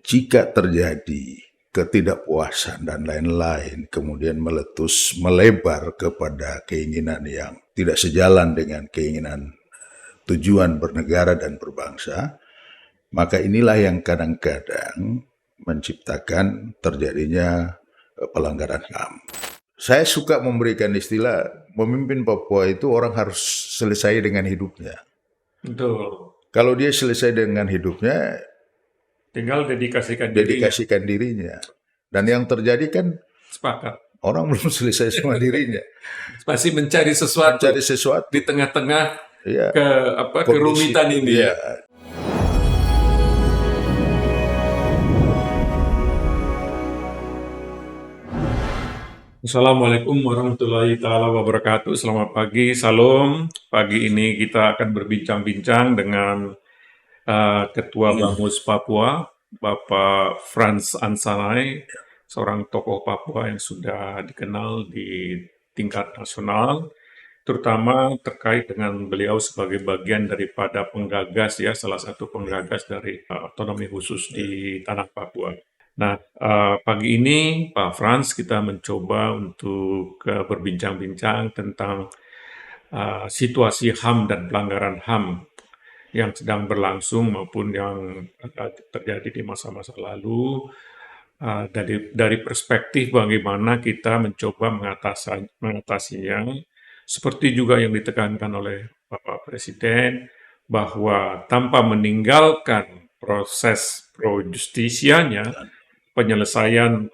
jika terjadi ketidakpuasan dan lain-lain, kemudian melebar kepada keinginan yang tidak sejalan dengan keinginan tujuan bernegara dan berbangsa, maka inilah yang kadang-kadang menciptakan terjadinya pelanggaran HAM. Saya suka memberikan istilah, memimpin Papua itu orang harus selesai dengan hidupnya. Betul. Kalau dia selesai dengan hidupnya, Tinggal dedikasikan dirinya. Dan yang terjadi kan sepakat. Orang belum selesai sama dirinya. Masih mencari sesuatu di tengah-tengah ya, kerumitan ini. Ya. Assalamualaikum warahmatullahi ta'ala wabarakatuh. Selamat pagi, salam. Pagi ini kita akan berbincang-bincang dengan Ketua Bamus Papua, Bapak Frans Ansanai, seorang tokoh Papua yang sudah dikenal di tingkat nasional, terutama terkait dengan beliau sebagai bagian daripada penggagas, ya, salah satu penggagas dari otonomi khusus di tanah Papua. Nah, pagi ini Pak Frans kita mencoba untuk berbincang-bincang tentang situasi HAM dan pelanggaran HAM yang sedang berlangsung maupun yang terjadi di masa-masa lalu, dari perspektif bagaimana kita mencoba mengatasinya, seperti juga yang ditekankan oleh Bapak Presiden, bahwa tanpa meninggalkan proses pro justisianya, penyelesaian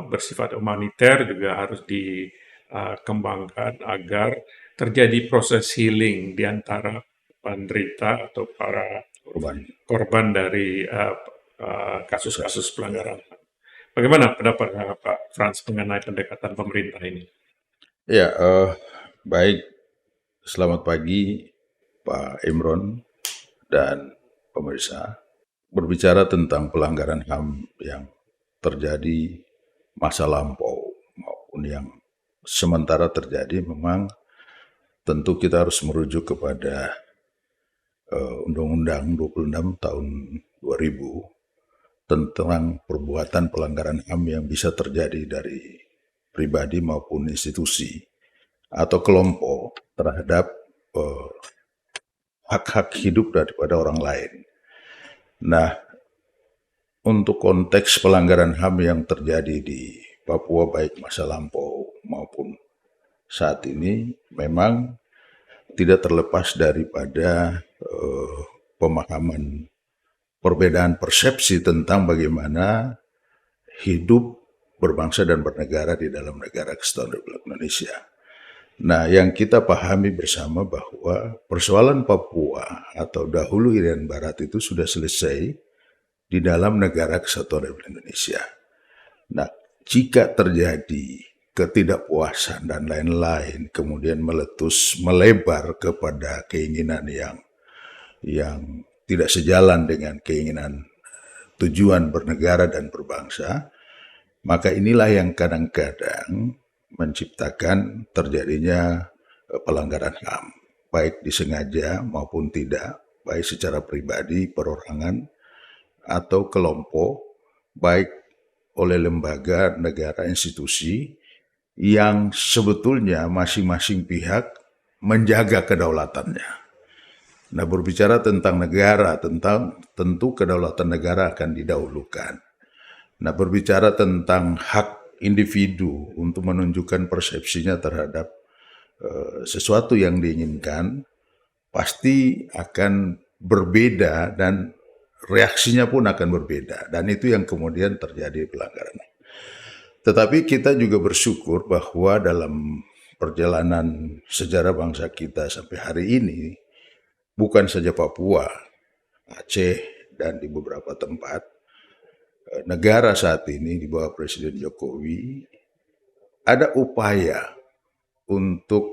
bersifat humaniter juga harus dikembangkan agar terjadi proses healing di antara penderita atau para korban dari kasus-kasus pelanggaran. Bagaimana pendapat Pak Frans mengenai pendekatan pemerintah ini? Ya, baik. Selamat pagi Pak Imron dan pemirsa. Berbicara tentang pelanggaran HAM yang terjadi masa lampau maupun yang sementara terjadi, memang tentu kita harus merujuk kepada Undang-Undang 26 tahun 2000 tentang perbuatan pelanggaran HAM yang bisa terjadi dari pribadi maupun institusi atau kelompok terhadap hak-hak hidup daripada orang lain. Nah, untuk konteks pelanggaran HAM yang terjadi di Papua baik masa lampau maupun saat ini, memang tidak terlepas daripada pemahaman perbedaan persepsi tentang bagaimana hidup berbangsa dan bernegara di dalam negara Kesatuan Republik Indonesia. Nah, yang kita pahami bersama bahwa persoalan Papua atau dahulu Irian Barat itu sudah selesai di dalam negara Kesatuan Republik Indonesia. Nah, jika terjadi ketidakpuasan dan lain-lain, kemudian melebar kepada keinginan yang tidak sejalan dengan keinginan tujuan bernegara dan berbangsa, maka inilah yang kadang-kadang menciptakan terjadinya pelanggaran HAM, baik disengaja maupun tidak, baik secara pribadi, perorangan, atau kelompok, baik oleh lembaga, negara, institusi, yang sebetulnya masing-masing pihak menjaga kedaulatannya. Nah, berbicara tentang negara, tentu kedaulatan negara akan didahulukan. Nah, berbicara tentang hak individu untuk menunjukkan persepsinya terhadap sesuatu yang diinginkan, pasti akan berbeda dan reaksinya pun akan berbeda. Dan itu yang kemudian terjadi pelanggaran. Tetapi kita juga bersyukur bahwa dalam perjalanan sejarah bangsa kita sampai hari ini, bukan saja Papua, Aceh, dan di beberapa tempat, negara saat ini di bawah Presiden Jokowi ada upaya untuk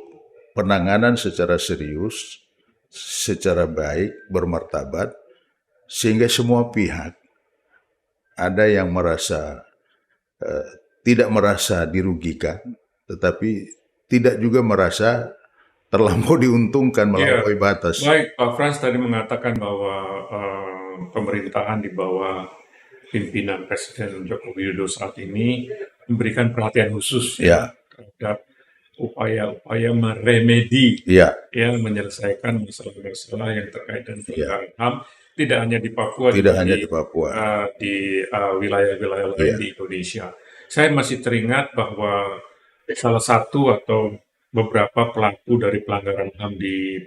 penanganan secara serius, secara baik, bermartabat, sehingga semua pihak ada yang tidak merasa dirugikan, tetapi tidak juga merasa terlampau diuntungkan melampaui batas. Baik, Pak Frans tadi mengatakan bahwa pemerintahan di bawah pimpinan Presiden Joko Widodo saat ini memberikan perhatian khusus Ya, terhadap upaya-upaya meremedi ya, yang menyelesaikan masalah-masalah yang terkait dengan ya. pelanggaran HAM tidak hanya di Papua, Tidak juga hanya di Papua. di wilayah-wilayah lain Ya, di Indonesia. Saya masih teringat bahwa salah satu atau beberapa pelaku dari pelanggaran HAM di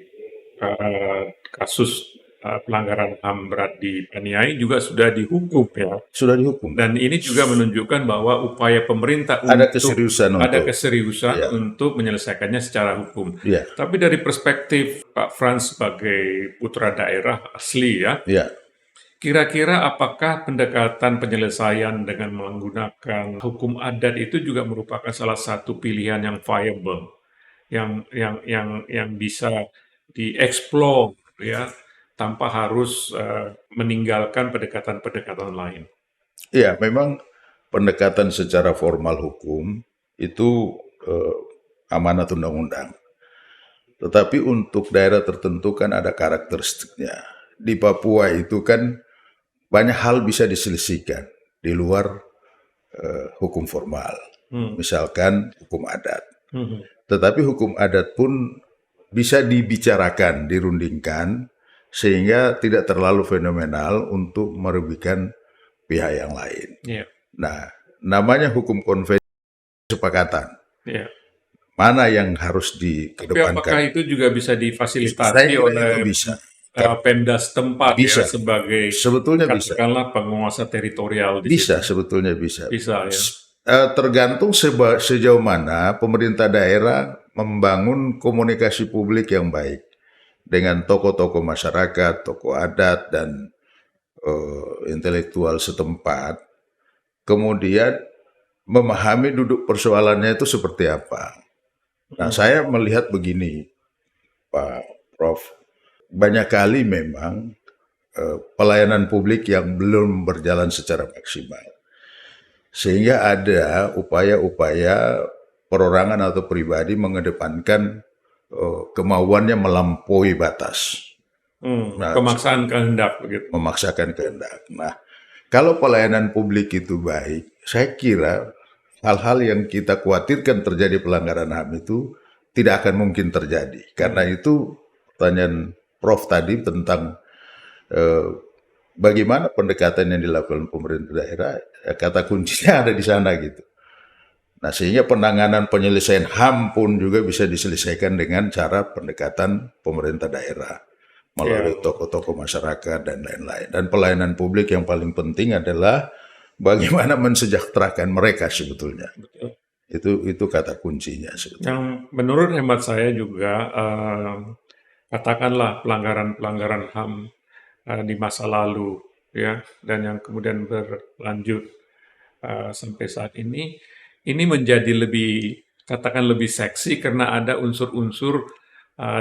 kasus pelanggaran HAM berat di Paniai juga sudah dihukum ya. sudah dihukum. Dan ini juga menunjukkan bahwa upaya pemerintah Ada untuk keseriusan ada untuk, keseriusan ya, untuk menyelesaikannya secara hukum. ya, Tapi dari perspektif Pak Frans sebagai putra daerah asli ya, ya. kira-kira apakah pendekatan penyelesaian dengan menggunakan hukum adat itu juga merupakan salah satu pilihan yang viable, yang bisa dieksplor ya, tanpa harus meninggalkan pendekatan-pendekatan lain. Ya, memang pendekatan secara formal hukum itu amanat undang-undang. Tetapi untuk daerah tertentu kan ada karakteristiknya. Di Papua itu kan banyak hal bisa diselisihkan di luar hukum formal. Misalkan hukum adat. Tetapi hukum adat pun bisa dibicarakan, dirundingkan, sehingga tidak terlalu fenomenal untuk merugikan pihak yang lain. Ya, Nah, namanya hukum konvensi kesepakatan. ya. Mana yang harus Tapi apakah dikedepankan? itu juga bisa Saya difasilitasi kira oleh itu bisa. Pemda setempat ya Bisa. sebagai Sebetulnya bisa. katakanlah penguasa teritorial di Bisa, situ? sebetulnya bisa. Bisa ya. Tergantung sejauh mana pemerintah daerah membangun komunikasi publik yang baik dengan tokoh-tokoh masyarakat, tokoh adat, dan intelektual setempat. Kemudian memahami duduk persoalannya itu seperti apa. Nah, saya melihat begini, Pak Prof. Banyak kali memang pelayanan publik yang belum berjalan secara maksimal. Sehingga ada upaya-upaya perorangan atau pribadi mengedepankan kemauannya melampaui batas. Nah, Pemaksaan kehendak begitu. memaksakan kehendak. Nah, kalau pelayanan publik itu baik, saya kira hal-hal yang kita khawatirkan terjadi pelanggaran HAM itu tidak akan mungkin terjadi. Karena itu pertanyaan Prof tadi tentang bagaimana pendekatan yang dilakukan pemerintah daerah, kata kuncinya ada di sana gitu. Nah, sehingga penanganan penyelesaian HAM pun juga bisa diselesaikan dengan cara pendekatan pemerintah daerah melalui tokoh-tokoh masyarakat dan lain-lain. Dan pelayanan publik yang paling penting adalah bagaimana mensejahterakan mereka sebetulnya. Itu kata kuncinya sebetulnya. Yang menurut hemat saya juga katakanlah pelanggaran-pelanggaran HAM di masa lalu ya, dan yang kemudian berlanjut sampai saat ini menjadi lebih lebih seksi karena ada unsur-unsur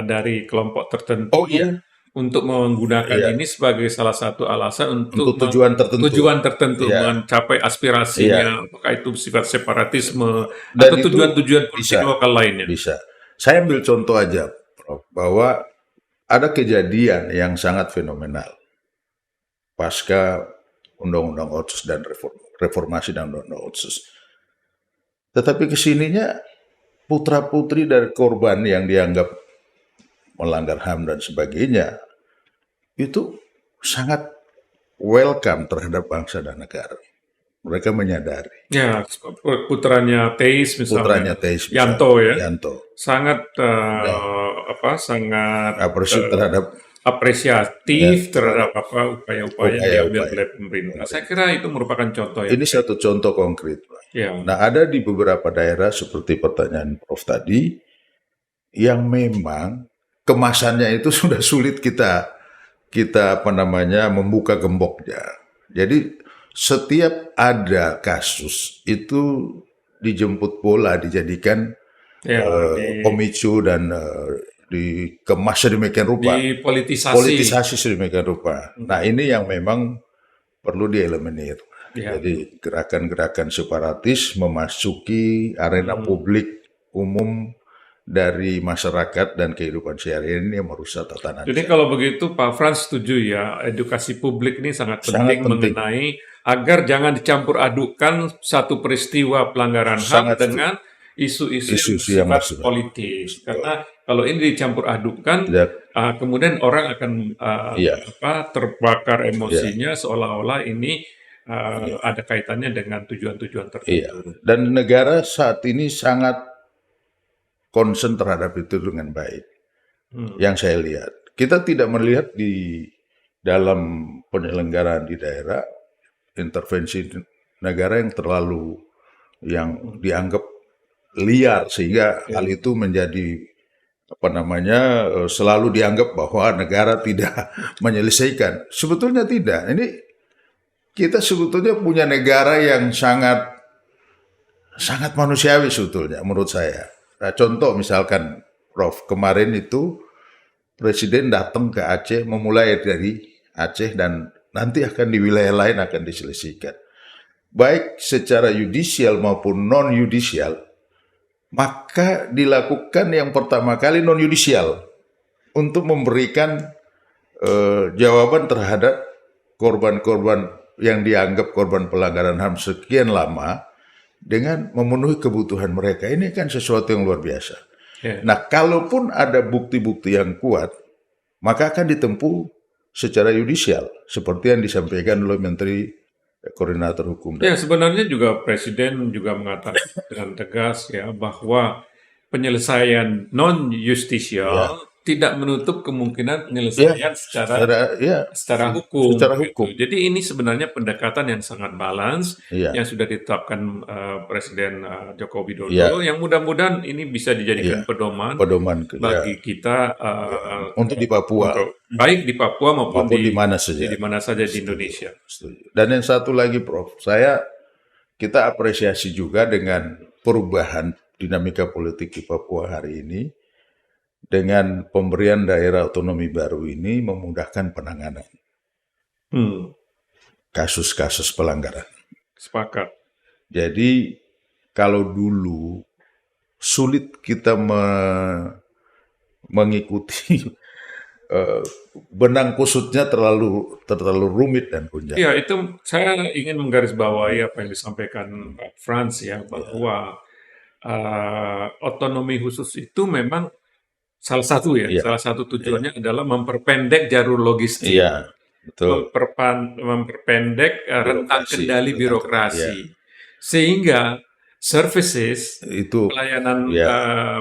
dari kelompok tertentu Oh iya, untuk menggunakan iya. ini sebagai salah satu alasan Untuk tujuan tertentu. tujuan tertentu Iya. mencapai aspirasinya, apakah itu sifat separatisme Dan atau itu tujuan-tujuan politik bisa. lokal lainnya. Bisa. Saya ambil contoh aja, Prof, bahwa ada kejadian yang sangat fenomenal pasca Undang-Undang Otsus dan reformasi dan Undang-Undang Otsus. Tetapi kesininya putra-putri dari korban yang dianggap melanggar HAM dan sebagainya itu sangat welcome terhadap bangsa dan negara. Mereka menyadari. Ya, putranya Teis misalnya, Putranya Teis Yanto ya, Yanto sangat sangat terhadap apresiatif terhadap upaya-upaya yang diambil upaya-upaya. oleh pemerintah. Saya kira itu merupakan contoh ya. Ini satu contoh konkret, Pak. Ya, Nah, ada di beberapa daerah seperti pertanyaan Prof tadi yang memang kemasannya itu sudah sulit kita membuka gemboknya. Jadi setiap ada kasus itu dijemput bola, dijadikan pemicu dan dikemas sedemikian rupa, politisasi sedemikian rupa. Nah, ini yang memang perlu dieliminir. Jadi gerakan-gerakan separatis memasuki arena publik umum dari masyarakat dan kehidupan sehari-hari ini yang merusak tatanan. Jadi kalau begitu Pak Frans setuju ya, edukasi publik ini sangat penting mengenai agar jangan dicampur adukkan satu peristiwa pelanggaran HAM Sangat dengan isu-isu yang isu-isu yang bersifat bersifat politis. Karena kalau ini dicampur adukkan, tidak, kemudian orang akan iya, terbakar iya, emosinya seolah-olah ini iya, ada kaitannya dengan tujuan-tujuan iya. tertentu. Dan negara saat ini sangat concern terhadap itu dengan baik. Hmm. Yang saya lihat, kita tidak melihat di dalam penyelenggaraan di daerah intervensi negara yang dianggap liar sehingga hal Ya. itu menjadi apa namanya selalu dianggap bahwa negara tidak menyelesaikan. Sebetulnya tidak. Ini kita sebetulnya punya negara yang sangat sangat manusiawi sebetulnya menurut saya. Nah, contoh misalkan Prof kemarin itu Presiden datang ke Aceh memulai dari Aceh dan nanti akan di wilayah lain akan diselesaikan. Baik secara yudisial maupun non yudisial, maka dilakukan yang pertama kali non yudisial untuk memberikan jawaban terhadap korban-korban yang dianggap korban pelanggaran HAM sekian lama dengan memenuhi kebutuhan mereka. Ini kan sesuatu yang luar biasa. Ya. Nah, kalaupun ada bukti-bukti yang kuat, maka akan ditempuh secara yudisial, seperti yang disampaikan oleh Menteri Koordinator Hukum. Ya, sebenarnya juga Presiden juga mengatakan dengan tegas ya bahwa penyelesaian non Ya, justisial tidak menutup kemungkinan ya, penyelesaian ya, secara hukum secara gitu. hukum. Jadi ini sebenarnya pendekatan yang sangat balance Ya, yang sudah ditetapkan Presiden Joko Widodo ya, yang mudah-mudahan ini bisa dijadikan ya. pedoman Pedoman ya, bagi kita untuk di Papua untuk baik di Papua maupun maupun di mana di saja. mana saja di Setuju, Indonesia. setuju. Dan yang satu lagi, Prof, kita apresiasi juga dengan perubahan dinamika politik di Papua hari ini dengan pemberian daerah otonomi baru ini memudahkan penanganan Hmm, kasus-kasus pelanggaran. sepakat. Jadi kalau dulu sulit kita mengikuti benang kusutnya terlalu rumit dan panjang. Ya, itu saya ingin menggarisbawahi apa yang disampaikan Pak Frans ya, bahwa otonomi khusus itu memang salah satu Iya, tujuannya adalah memperpendek jalur logistik, iya, betul. memperpendek rentang Birokrasi, kendali iya, birokrasi, sehingga services itu, pelayanan ya,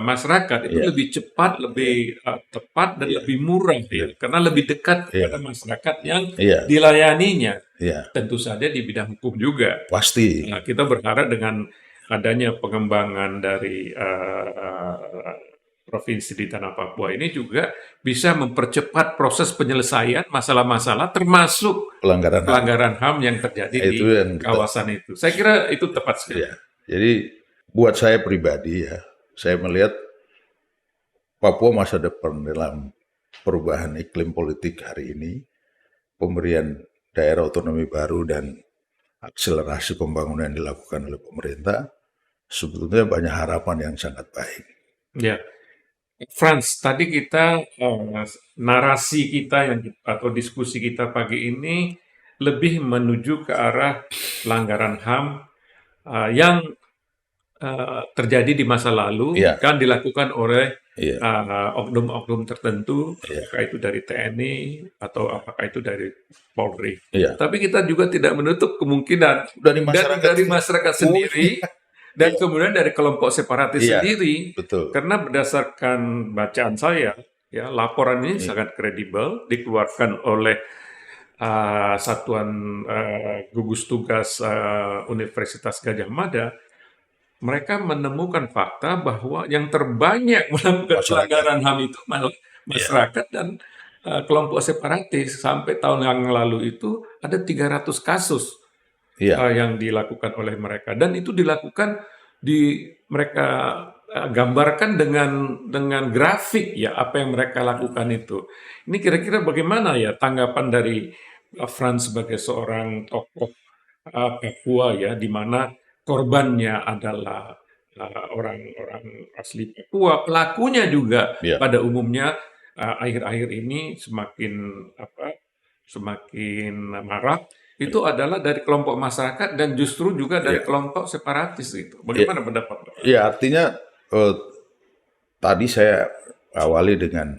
masyarakat itu iya, lebih cepat, lebih tepat, dan iya, lebih murah ya, karena lebih dekat iya, kepada masyarakat yang iya, dilayaninya. iya, Tentu saja di bidang hukum juga. pasti. Nah, kita berharap dengan adanya pengembangan dari provinsi di Tanah Papua ini juga bisa mempercepat proses penyelesaian masalah-masalah termasuk Pelanggaran HAM. pelanggaran HAM yang terjadi di Itu yang kita, kawasan itu. Saya kira itu tepat sekali. ya. Jadi buat saya pribadi ya, saya melihat Papua masa depan dalam perubahan iklim politik hari ini, pemberian daerah otonomi baru dan akselerasi pembangunan yang dilakukan oleh pemerintah, sebetulnya banyak harapan yang sangat baik. Ya, Frans, tadi kita narasi kita atau diskusi kita pagi ini lebih menuju ke arah pelanggaran HAM yang terjadi di masa lalu Iya, kan dilakukan oleh iya, oknum-oknum tertentu, iya, apakah itu dari TNI atau apakah itu dari Polri. iya. Tapi kita juga tidak menutup kemungkinan Dari masyarakat, dari masyarakat sendiri dan iya, kemudian dari kelompok separatis iya, sendiri. betul. Karena berdasarkan bacaan saya, ya laporan ini Iya, sangat kredibel, dikeluarkan oleh Satuan Gugus Tugas Universitas Gadjah Mada. Mereka menemukan fakta bahwa yang terbanyak melakukan masyarakat, pelanggaran HAM itu malah iya, masyarakat dan kelompok separatis. Sampai tahun yang lalu itu ada 300 kasus iya, yang dilakukan oleh mereka, dan itu dilakukan mereka gambarkan dengan grafik ya apa yang mereka lakukan itu. Ini kira-kira bagaimana ya tanggapan dari Frans sebagai seorang tokoh Papua ya, di mana korbannya adalah orang-orang asli Papua, pelakunya juga iya, pada umumnya akhir-akhir ini semakin marak itu adalah dari kelompok masyarakat dan justru juga dari kelompok separatis itu. Bagaimana pendapat Pak? Ya, artinya tadi saya awali dengan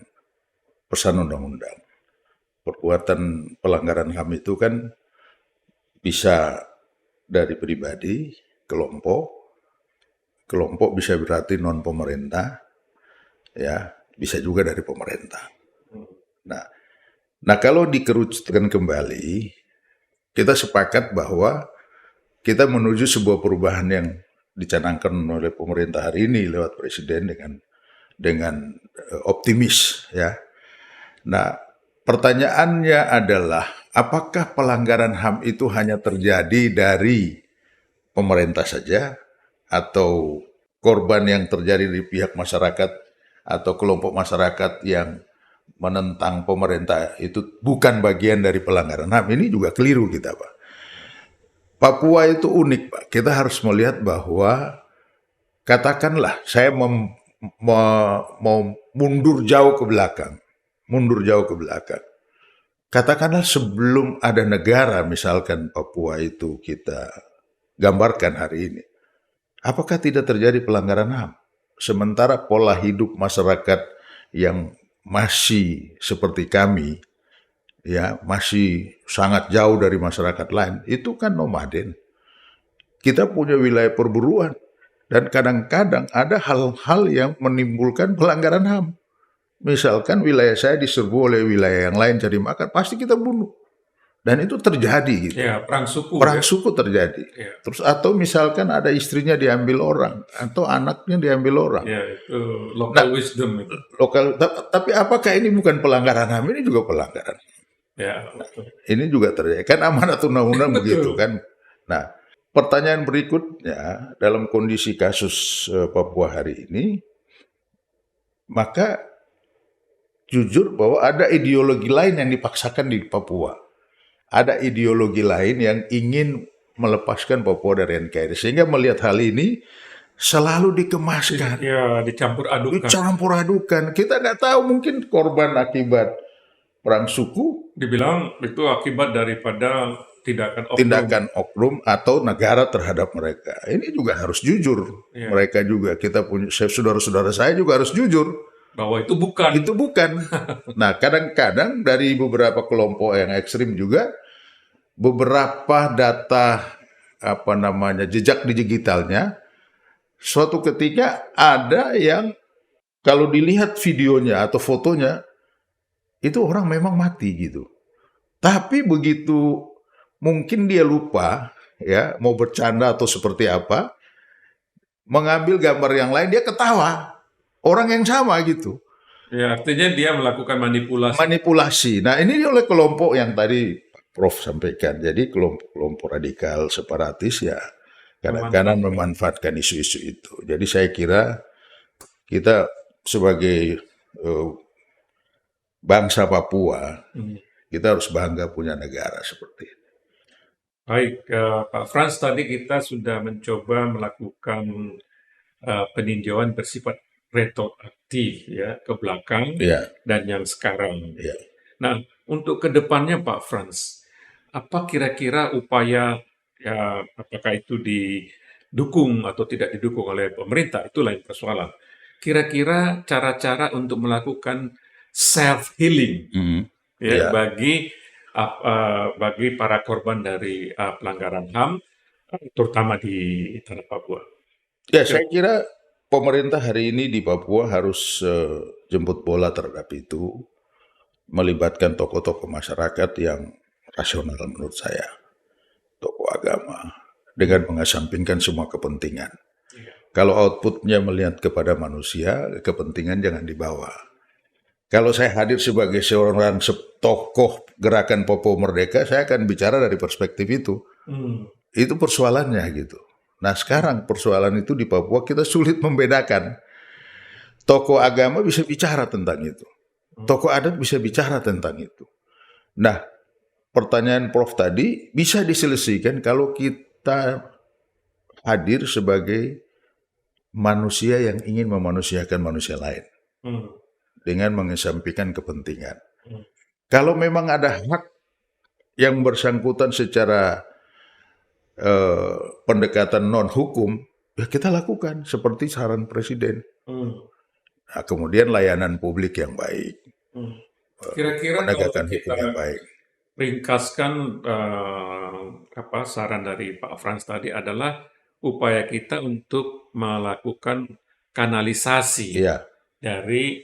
pesan undang-undang. Perbuatan pelanggaran HAM itu kan bisa dari pribadi, kelompok bisa berarti non pemerintah, ya, bisa juga dari pemerintah. Nah, kalau dikerucutkan kembali, kita sepakat bahwa kita menuju sebuah perubahan yang dicanangkan oleh pemerintah hari ini lewat presiden dengan optimis, ya. Nah, pertanyaannya adalah apakah pelanggaran HAM itu hanya terjadi dari pemerintah saja atau korban yang terjadi di pihak masyarakat atau kelompok masyarakat yang menentang pemerintah itu bukan bagian dari pelanggaran HAM. Ini juga keliru kita, Pak. Papua itu unik, Pak. Kita harus melihat bahwa katakanlah saya mau mundur jauh ke belakang. Katakanlah sebelum ada negara, misalkan Papua itu kita gambarkan hari ini. Apakah tidak terjadi pelanggaran HAM? Sementara pola hidup masyarakat yang masih seperti kami, ya masih sangat jauh dari masyarakat lain, itu kan nomaden. Kita punya wilayah perburuan dan kadang-kadang ada hal-hal yang menimbulkan pelanggaran HAM. Misalkan wilayah saya diserbu oleh wilayah yang lain cari makan, pasti kita bunuh. Dan itu terjadi gitu. Ya, perang suku. Perang suku terjadi. Ya. Terus atau misalkan ada istrinya diambil orang atau anaknya diambil orang. Ya, itu local wisdom itu. Tapi apakah ini bukan pelanggaran HAM? Ini juga pelanggaran. Ya, betul. Ini juga terjadi. Kan amanat undang-undang begitu kan. Nah, pertanyaan berikutnya dalam kondisi kasus Papua hari ini, maka jujur bahwa ada ideologi lain yang dipaksakan di Papua. Ada ideologi lain yang ingin melepaskan Papua dari NKRI. Sehingga melihat hal ini selalu dikemaskan. Ya, dicampur adukan. Kita nggak tahu mungkin korban akibat perang suku. Dibilang itu akibat daripada tindakan oknum atau negara terhadap mereka. Ini juga harus jujur. Ya. Mereka juga, kita punya saudara-saudara saya juga harus jujur. Bahwa itu bukan. Itu bukan. Nah, kadang-kadang dari beberapa kelompok yang ekstrim juga, beberapa data jejak digitalnya, suatu ketika ada yang kalau dilihat videonya atau fotonya, itu orang memang mati gitu. Tapi begitu mungkin dia lupa, ya mau bercanda atau seperti apa, mengambil gambar yang lain, dia ketawa. Orang yang sama gitu. Ya, artinya dia melakukan manipulasi. Nah, ini oleh kelompok yang tadi Prof sampaikan. Jadi kelompok radikal separatis ya kadang-kadang memanfaatkan isu-isu itu. Jadi saya kira kita sebagai bangsa Papua, kita harus bangga punya negara seperti ini. Baik, Pak Frans, tadi kita sudah mencoba melakukan peninjauan bersifat retroaktif ya ke belakang dan yang sekarang. Nah, untuk kedepannya Pak Frans, apa kira-kira upaya ya apakah itu didukung atau tidak didukung oleh pemerintah itu lain persoalan. Kira-kira cara-cara untuk melakukan self healing bagi para korban dari pelanggaran HAM terutama di tanah Papua. Ya, saya kira pemerintah hari ini di Papua harus jemput bola terhadap itu, melibatkan tokoh-tokoh masyarakat yang rasional menurut saya, tokoh agama, dengan mengesampingkan semua kepentingan. Kalau outputnya melihat kepada manusia, kepentingan jangan dibawa. Kalau saya hadir sebagai seorang tokoh gerakan Papua Merdeka, saya akan bicara dari perspektif itu. Itu persoalannya gitu. Nah, sekarang persoalan itu di Papua kita sulit membedakan. Tokoh agama bisa bicara tentang itu. Tokoh adat bisa bicara tentang itu. Nah, pertanyaan Prof tadi bisa diselesaikan kalau kita hadir sebagai manusia yang ingin memanusiakan manusia lain. Dengan mengesampingkan kepentingan. Kalau memang ada hak yang bersangkutan secara pendekatan non hukum, ya kita lakukan seperti saran presiden. Nah, kemudian layanan publik yang baik, Kira-kira kalau penegakan hukum kita yang baik. ringkaskan saran dari Pak Frans tadi adalah upaya kita untuk melakukan kanalisasi Iya, dari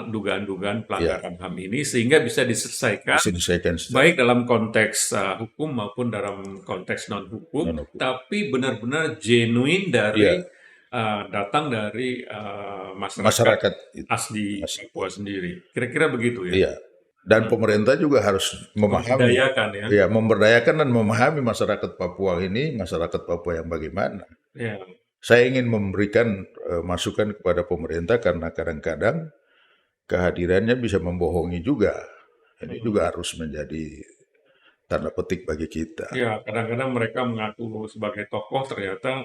dugaan-dugaan pelanggaran HAM ini sehingga bisa diselesaikan bisa diselesaikan secara baik dalam konteks hukum maupun dalam konteks non hukum, non-hukum. tapi benar-benar genuine dari datang dari masyarakat Masyarakat itu. asli Papua sendiri. Kira-kira begitu ya. Iya. Dan pemerintah juga harus memahami, Memberdayakan ya. ya, memberdayakan dan memahami masyarakat Papua ini, masyarakat Papua yang bagaimana. Ya. Saya ingin memberikan masukan kepada pemerintah karena kadang-kadang kehadirannya bisa membohongi juga. Ini juga harus menjadi tanda petik bagi kita. Ya, kadang-kadang mereka mengaku sebagai tokoh ternyata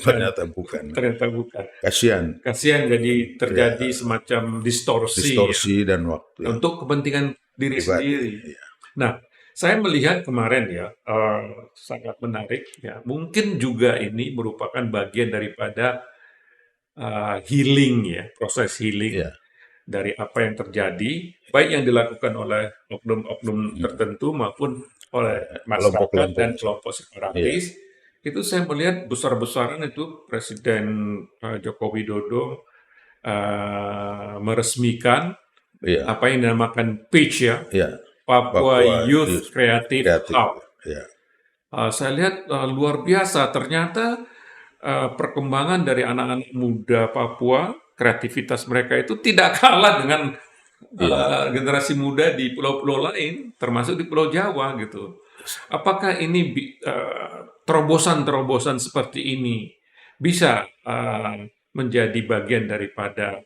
Ternyata bukan. ternyata bukan. Kasihan. Kasihan jadi terjadi semacam distorsi dan waktu yang untuk kepentingan diri pribadi. sendiri. Iya. Nah, saya melihat kemarin ya sangat menarik ya. Mungkin juga ini merupakan bagian daripada healing ya, proses healing Iya. dari apa yang terjadi, baik yang dilakukan oleh oknum-oknum tertentu maupun oleh masyarakat Kelompok-kelompok. dan kelompok separatis. Itu saya melihat besar-besaran itu Presiden Joko Widodo meresmikan Iya. apa yang dinamakan PYCH ya, Iya. Papua Youth Creative Hub. Iya. Saya lihat luar biasa, ternyata perkembangan dari anak-anak muda Papua, kreativitas mereka itu tidak kalah dengan generasi muda di pulau-pulau lain, termasuk di Pulau Jawa gitu. Apakah ini terobosan-terobosan seperti ini bisa menjadi bagian daripada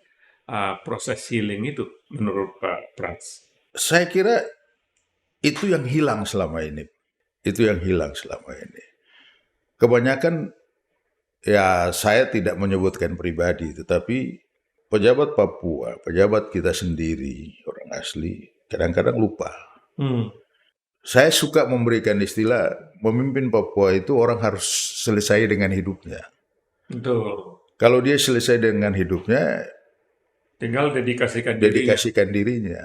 proses healing itu menurut Pak Frans? Saya kira itu yang hilang selama ini. Itu yang hilang selama ini. Kebanyakan, ya saya tidak menyebutkan pribadi, tetapi pejabat Papua, pejabat kita sendiri, orang asli, kadang-kadang lupa. Saya suka memberikan istilah, memimpin Papua itu orang harus selesai dengan hidupnya. Betul. Kalau dia selesai dengan hidupnya, tinggal dedikasikan dirinya.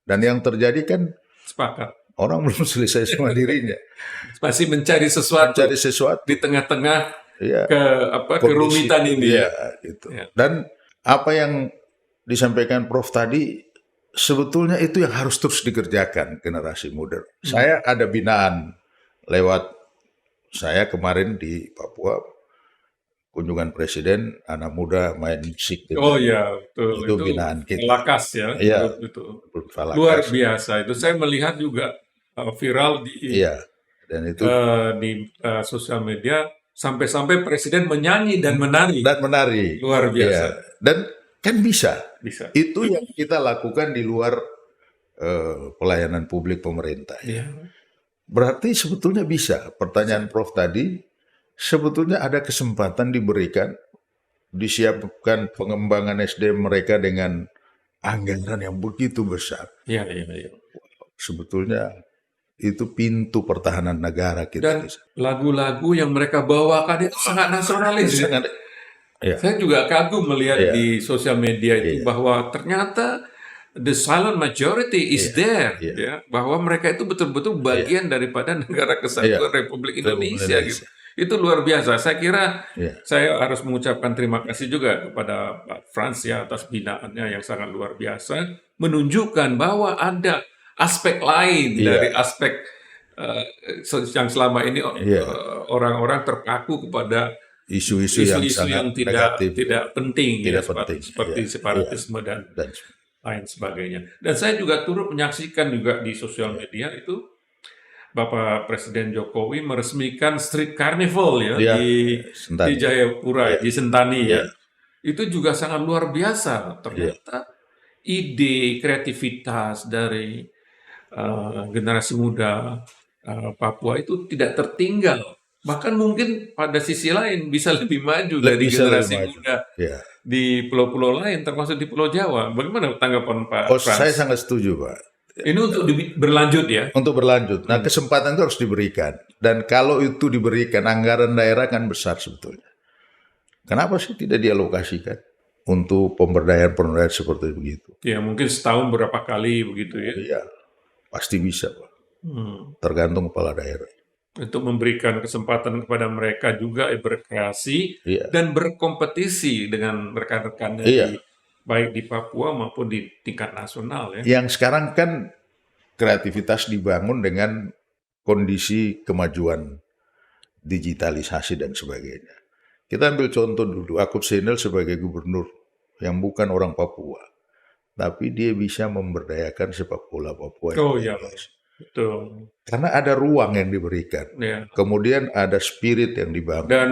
Dan yang terjadi kan, sepakat, orang belum selesai sama dirinya. Masih mencari sesuatu di tengah-tengah kerumitan ini. Ya, gitu. Dan apa yang disampaikan Prof tadi, sebetulnya itu yang harus terus dikerjakan generasi muda. Saya ada binaan lewat saya kemarin di Papua, kunjungan presiden, anak muda main musik. Oh ya, itu binaan kita. Lakas ya. Iya, itu. Falakas. Luar biasa. Itu saya melihat juga viral di dan itu di sosial media, sampai-sampai presiden menyanyi dan menari. Luar biasa. Dan kan bisa. Bisa. Itu yang kita lakukan di luar pelayanan publik pemerintah. Berarti sebetulnya bisa. Pertanyaan Prof tadi, sebetulnya ada kesempatan diberikan, disiapkan pengembangan SDM mereka dengan anggaran yang begitu besar. Iya. Sebetulnya itu pintu pertahanan negara kita. Dan lagu-lagu yang mereka bawakan itu sangat nasionalis. Saya juga kagum melihat di sosial media itu bahwa ternyata the silent majority is there, ya, bahwa mereka itu betul-betul bagian daripada negara kesatuan Republik Indonesia. Gitu. Itu luar biasa. Saya kira saya harus mengucapkan terima kasih juga kepada Pak Frans ya atas binaannya yang sangat luar biasa, menunjukkan bahwa ada aspek lain dari aspek yang selama ini orang-orang terpaku kepada isu-isu yang tidak penting, seperti separatisme dan lain sebagainya. Dan saya juga turut menyaksikan juga di sosial media itu Bapak Presiden Jokowi meresmikan Street Carnival di Jayapura, di Sentani ya. Itu juga sangat luar biasa. Ternyata ide kreativitas dari generasi muda Papua itu tidak tertinggal. Bahkan mungkin pada sisi lain bisa lebih maju dari generasi muda di pulau-pulau lain, termasuk di Pulau Jawa. Bagaimana tanggapan Pak Frans? Saya sangat setuju, Pak. Ini untuk berlanjut ya. Untuk berlanjut. Nah, kesempatan itu harus diberikan. Dan kalau itu diberikan, anggaran daerah kan besar sebetulnya. Kenapa sih tidak dialokasikan untuk pemberdayaan seperti begitu? Ya mungkin setahun berapa kali begitu ya. Iya, pasti bisa, Pak. Tergantung kepala daerah. Untuk memberikan kesempatan kepada mereka juga berkreasi Iya. dan berkompetisi dengan rekan-rekannya Iya. baik di Papua maupun di tingkat nasional ya. Yang sekarang kan kreativitas dibangun dengan kondisi kemajuan digitalisasi dan sebagainya. Kita ambil contoh dulu, Akub Senel sebagai gubernur yang bukan orang Papua, tapi dia bisa memberdayakan sepak bola Papua. Oh iya, betul. Karena ada ruang yang diberikan, Ya. kemudian ada spirit yang dibangun, Dan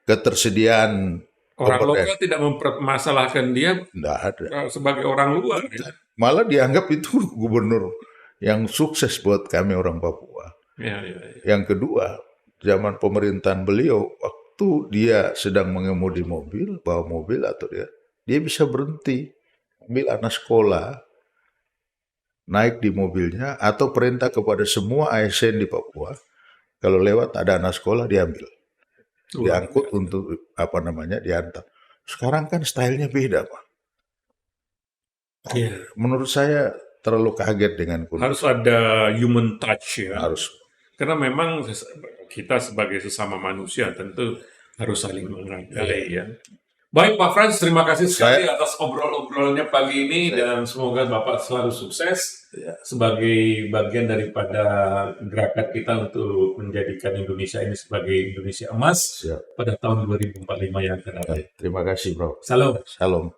ketersediaan orang lokal tidak mempermasalahkan dia tidak ada. Sebagai orang luar. Ya. Malah dianggap itu gubernur yang sukses buat kami orang Papua. Ya. Yang kedua, zaman pemerintahan beliau, waktu dia sedang mengemudi mobil, bawa mobil atau dia bisa berhenti, ambil anak sekolah, naik di mobilnya, atau perintah kepada semua ASN di Papua, kalau lewat ada anak sekolah diambil, diangkut untuk diantar. Sekarang kan stylenya beda, Pak. Ya. Menurut saya terlalu kaget dengan kondisi. Harus ada human touch ya. Harus. Karena memang kita sebagai sesama manusia tentu harus saling menghargai ya. Baik Pak Frans, terima kasih sekali atas obrol-obrolnya pagi ini dan semoga Bapak selalu sukses sebagai bagian daripada gerakan kita untuk menjadikan Indonesia ini sebagai Indonesia emas pada tahun 2045 yang akan datang. Terima kasih, Bro. Salam. Salam.